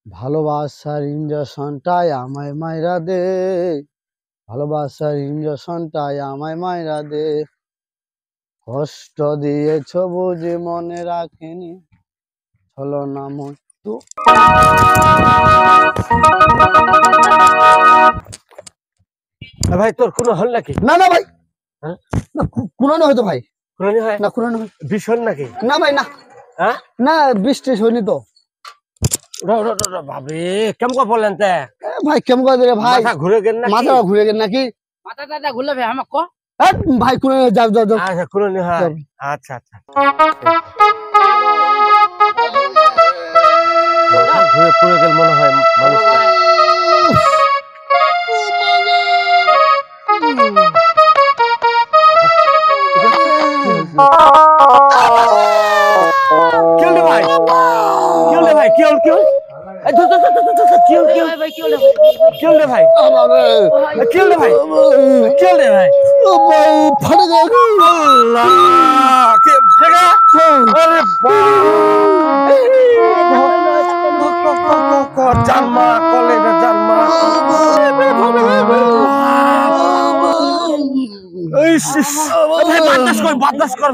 ভালোবাসার ইঞ্জেকশনটাই আমায় মাইরা দে, ভালোবাসার ইঞ্জেকশনটাই আমায় মাইরা দে, কষ্ট দিয়েছ বুঝি মনে রাখিনি, চলো না মৃত্যু। ভাই তোর কোনো হল নাকি? না না ভাই, হ্যাঁ না কুরানো হয়তো ভাই, কুরানি হয় না কুরানো হয় ভীষণ নাকি? না ভাই, না হ্যাঁ না বৃষ্টি হয়নি তো ভাবে কেমন করে বললেন তে ভাই, কেমন করে দিলে ভাই? মাথা ঘুরে গেল নাকি? মাথা ঘুরে গেল নাকি? মাথা টাথা ঘুরলে ভাই আমাকে কো। ভাই কুরানো যাও যাও যাও। আচ্ছা কুরানি হয়, আচ্ছা আচ্ছা মাথা ঘুরে পুরো গেল মনে হয় মানুষটা। কি হল ভাই? কি হল ভাই? কি হল? কি হল? কি হল? কি হল? ভাই কি হলো? কি হল ভাই? কি হল ভাই? কি হল ভাই? ফাটে গেল। আল্লাহ কে ফেগা? আরে বাপ জানমা কলেজে জানমা এই ভাই বাতাস কর